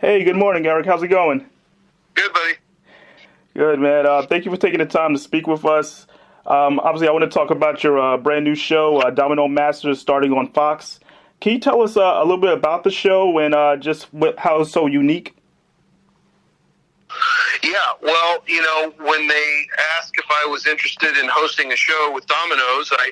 Hey, good morning, Eric. How's it going? Good, buddy. Good, man. Thank you for taking the time to speak with us. Obviously, I want to talk about your brand new show, Domino Masters, starting on Fox. Can you tell us a little bit about the show and how it's so unique? Yeah, well, when they asked if I was interested in hosting a show with Domino's, I,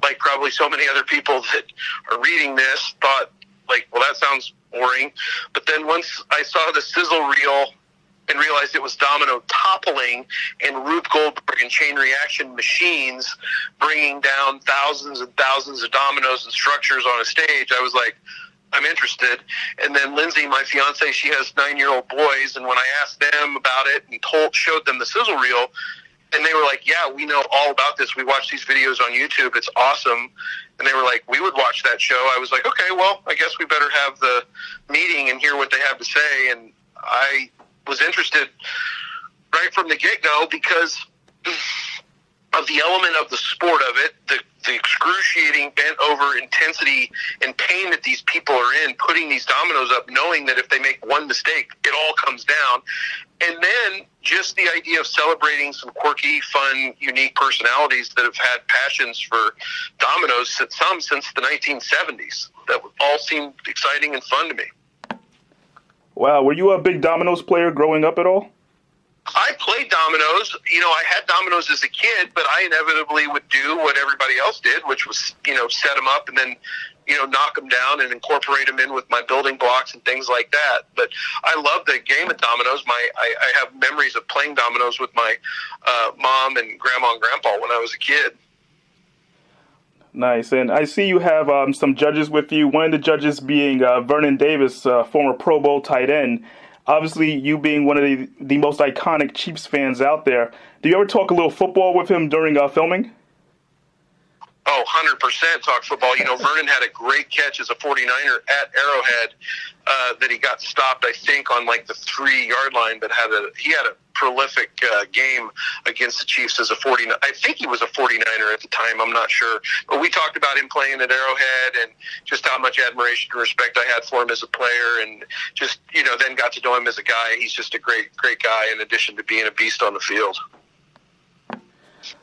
like probably so many other people that are reading this, thought, like, well, that sounds boring. But then once I saw the sizzle reel and realized it was Domino toppling and Rube Goldberg and Chain Reaction machines bringing down thousands and thousands of dominoes and structures on a stage, I was like, I'm interested. And then Lindsay, my fiance, she has 9-year-old boys, and when I asked them about it and showed them the sizzle reel, and they were like, yeah, we know all about this. We watch these videos on YouTube. It's awesome. And they were like, we would watch that show. I was like, okay, well, I guess we better have the meeting and hear what they have to say. And I was interested right from the get-go because of the element of the sport of it, the excruciating bent-over intensity and pain that these people are in, putting these dominoes up, knowing that if they make one mistake, it all comes down. And then just the idea of celebrating some quirky, fun, unique personalities that have had passions for dominoes, some since the 1970s. That all seemed exciting and fun to me. Wow, were you a big Domino's player growing up at all? I played dominoes. I had dominoes as a kid, but I inevitably would do what everybody else did, which was, set them up and then, knock them down and incorporate them in with my building blocks and things like that. But I love the game of dominoes. I have memories of playing dominoes with my mom and grandma and grandpa when I was a kid. Nice. And I see you have some judges with you, one of the judges being Vernon Davis, former Pro Bowl tight end. Obviously, you being one of the most iconic Chiefs fans out there, do you ever talk a little football with him during filming? Oh, 100% talk football. Vernon had a great catch as a 49er at Arrowhead that he got stopped, I think, on like the 3-yard line, but he had a prolific game against the Chiefs as a 49er. I think he was a 49er at the time. I'm not sure. But we talked about him playing at Arrowhead and just how much admiration and respect I had for him as a player, and just, then got to know him as a guy. He's just a great, great guy in addition to being a beast on the field.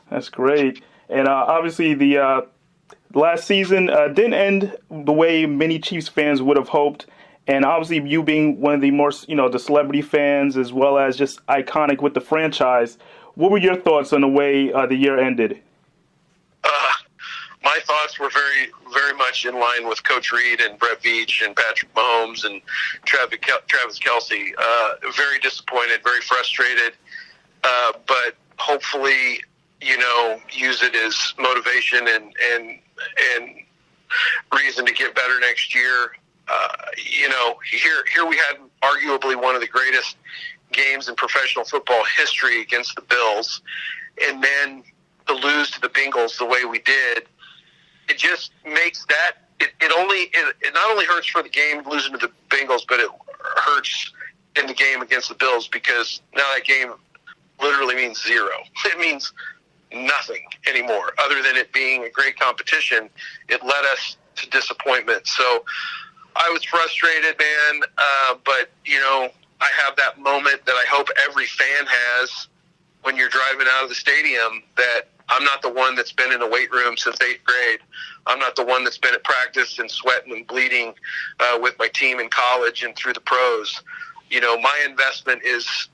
That's great. And obviously, the last season didn't end the way many Chiefs fans would have hoped. And obviously, you being one of the more, the celebrity fans, as well as just iconic with the franchise, what were your thoughts on the way the year ended? My thoughts were very, very much in line with Coach Reid and Brett Veach and Patrick Mahomes and Travis Kelce. Very disappointed, very frustrated, but hopefully, use it as motivation and reason to get better next year. Here we had arguably one of the greatest games in professional football history against the Bills, and then to lose to the Bengals the way we did, it just makes that it not only hurts for the game losing to the Bengals, but it hurts in the game against the Bills, because now that game literally means zero. It means nothing anymore other than it being a great competition. It led us to disappointment. So I was frustrated, man, but, I have that moment that I hope every fan has when you're driving out of the stadium, that I'm not the one that's been in the weight room since 8th grade. I'm not the one that's been at practice and sweating and bleeding with my team in college and through the pros. My investment is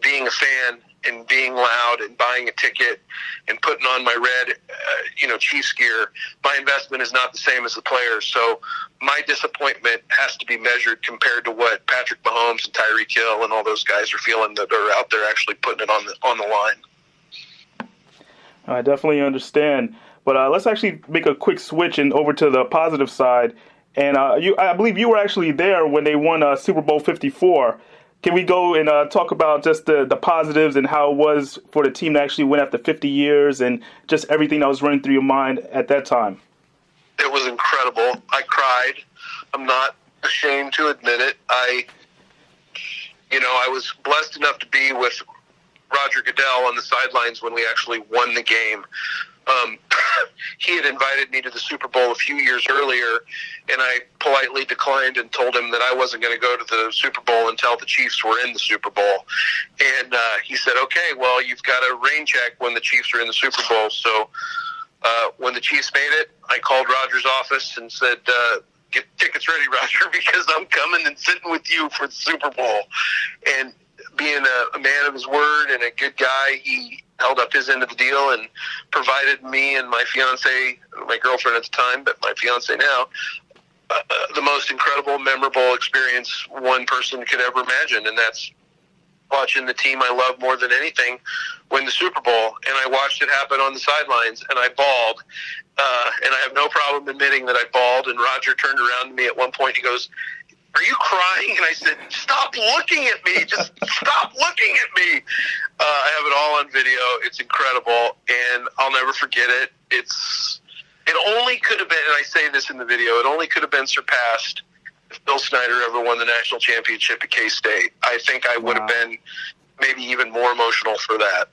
being a fan and being loud and buying a ticket and putting on my red, Chiefs gear. My investment is not the same as the players. So my disappointment has to be measured compared to what Patrick Mahomes and Tyreek Hill and all those guys are feeling, that are out there actually putting it on the line. I definitely understand. But let's actually make a quick switch and over to the positive side. And I believe you were actually there when they won Super Bowl 54. Can we go and talk about just the positives and how it was for the team to actually win after 50 years and just everything that was running through your mind at that time? It was incredible. I cried. I'm not ashamed to admit it. I was blessed enough to be with Roger Goodell on the sidelines when we actually won the game. Um, he had invited me to the Super Bowl a few years earlier, and I politely declined and told him that I wasn't going to go to the Super Bowl until the Chiefs were in the Super Bowl. And he said, okay, well, you've got a rain check when the Chiefs are in the Super Bowl. So when the Chiefs made it, I called Roger's office and said, get tickets ready, Roger, because I'm coming and sitting with you for the Super Bowl. And being a man of his word and a good guy, he held up his end of the deal and provided me and my fiance, my girlfriend at the time, but my fiance now, the most incredible, memorable experience one person could ever imagine. And that's watching the team I love more than anything win the Super Bowl. And I watched it happen on the sidelines, and I bawled. And I have no problem admitting that I bawled. And Roger turned around to me at one point. He goes, "Are you crying?" And I said, "Stop looking at me. Just stop looking at me." I have it all on video. It's incredible, and I'll never forget it. It only could have been, and I say this in the video, it only could have been surpassed if Bill Snyder ever won the national championship at K-State. I think I would have been maybe even more emotional for that.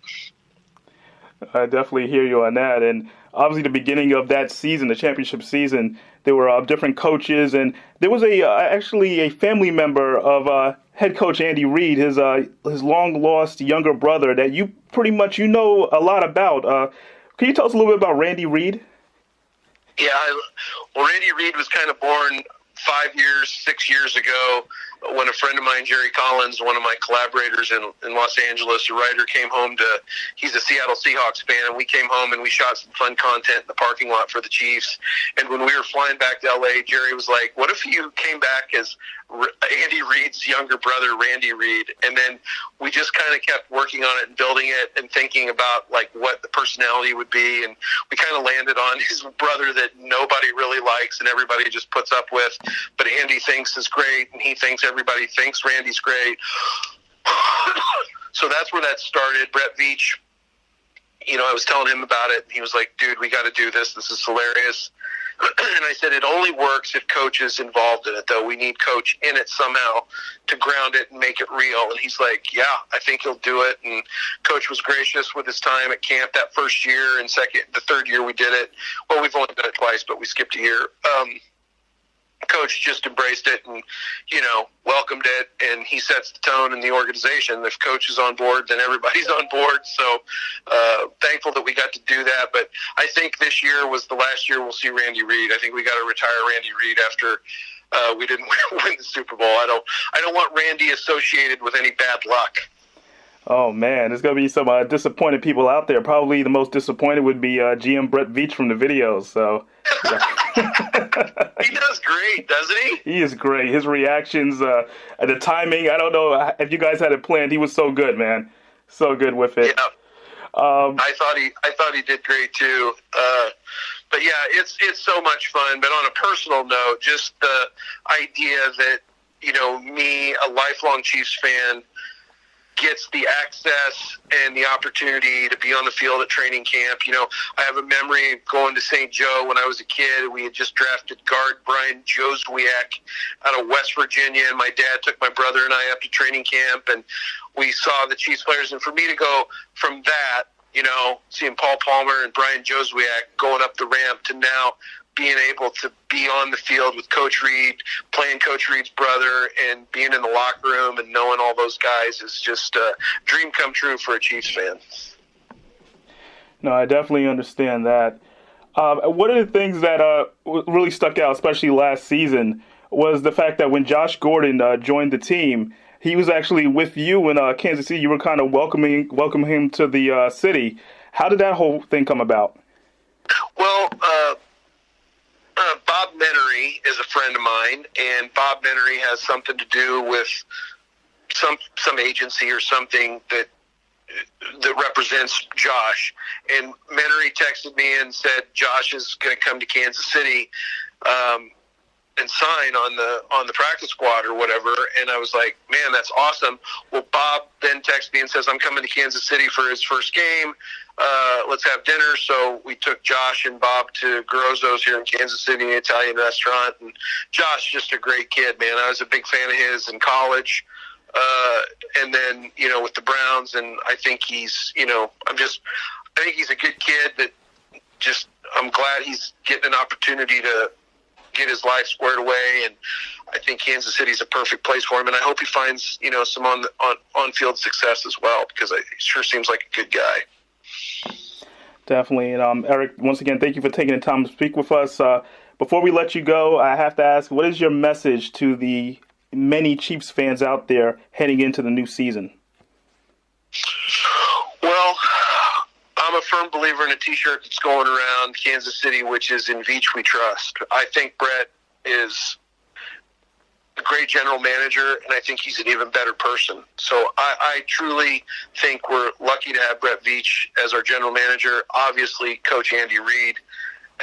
I definitely hear you on that. And obviously the beginning of that season, the championship season, there were different coaches, and there was actually a family member of head coach Andy Reid, his long-lost younger brother that you pretty much know a lot about. Can you tell us a little bit about Randy Reid? Yeah, well, Randy Reid was kind of born 6 years ago when a friend of mine, Jerry Collins, one of my collaborators in Los Angeles, a writer, came home he's a Seattle Seahawks fan, and we came home and we shot some fun content in the parking lot for the Chiefs. And when we were flying back to LA, Jerry was like, "What if you came back as Andy Reid's younger brother, Randy Reid?" And then we just kind of kept working on it and building it and thinking about like what the personality would be. And we kind of landed on his brother that nobody really likes and everybody just puts up with, but Andy thinks is great, and he thinks everybody thinks Randy's great. So that's where that started. Brett Veach, I was telling him about it, and he was like, "Dude, we got to do this. This is hilarious." And I said, "It only works if coach is involved in it, though. We need coach in it somehow to ground it and make it real." And he's like, "Yeah, I think he'll do it." And coach was gracious with his time at camp that first year, and the third year we did it. Well, we've only done it twice, but we skipped a year. Coach just embraced it and, welcomed it, and he sets the tone in the organization. If coach is on board, then everybody's on board. So thankful that we got to do that. But I think this year was the last year we'll see Randy Reid. I think we got to retire Randy Reid after we didn't win the Super Bowl. I don't want Randy associated with any bad luck. Oh, man, there's going to be some disappointed people out there. Probably the most disappointed would be GM Brett Veach from the videos. So, yeah. He does great, doesn't he? He is great. His reactions, the timing, I don't know if you guys had it planned. He was so good, man. So good with it. Yeah. I thought he did great, too. But, yeah, it's so much fun. But on a personal note, just the idea that, me, a lifelong Chiefs fan, gets the access and the opportunity to be on the field at training camp. I have a memory of going to St. Joe when I was a kid. We had just drafted guard Brian Joswiak out of West Virginia, and my dad took my brother and I up to training camp, and we saw the Chiefs players. And for me to go from that, seeing Paul Palmer and Brian Joswiak going up the ramp to now being able to be on the field with Coach Reid, playing Coach Reid's brother, and being in the locker room and knowing all those guys is just a dream come true for a Chiefs fan. No, I definitely understand that. One of the things that really stuck out, especially last season, was the fact that when Josh Gordon joined the team, he was actually with you in Kansas City. You were kind of welcoming him to the city. How did that whole thing come about? Well, Bob Menery is a friend of mine, and Bob Menery has something to do with some agency or something that represents Josh. And Menery texted me and said Josh is going to come to Kansas City and sign on the practice squad or whatever. And I was like, man, that's awesome. Well, Bob then texted me and says, I'm coming to Kansas City for his first game. Let's have dinner. So we took Josh and Bob to Garozzo's here in Kansas City, an Italian restaurant. And Josh, just a great kid, man. I was a big fan of his in college. And then, with the Browns, and I think he's, I think he's a good kid that I'm glad he's getting an opportunity to get his life squared away, and I think Kansas City's a perfect place for him. And I hope he finds some on-field success as well, because he sure seems like a good guy. Definitely. And Eric, once again, thank you for taking the time to speak with us. Before we let you go, I have to ask, what is your message to the many Chiefs fans out there heading into the new season? Well, I'm a firm believer in a T-shirt that's going around Kansas City, which is "In Veach We Trust." I think Brett is a great general manager, and I think he's an even better person. So I truly think we're lucky to have Brett Veach as our general manager. Obviously, Coach Andy Reid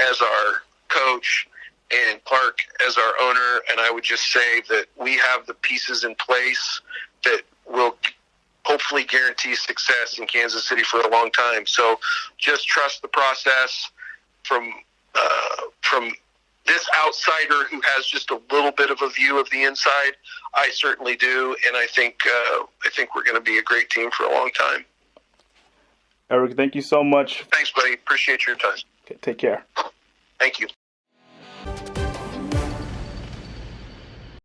as our coach, and Clark as our owner. And I would just say that we have the pieces in place that will hopefully guarantee success in Kansas City for a long time. So just trust the process from this outsider who has just a little bit of a view of the inside. I certainly do, and I think we're going to be a great team for a long time. Eric, thank you so much. Thanks, buddy. Appreciate your time. Okay, take care. Thank you.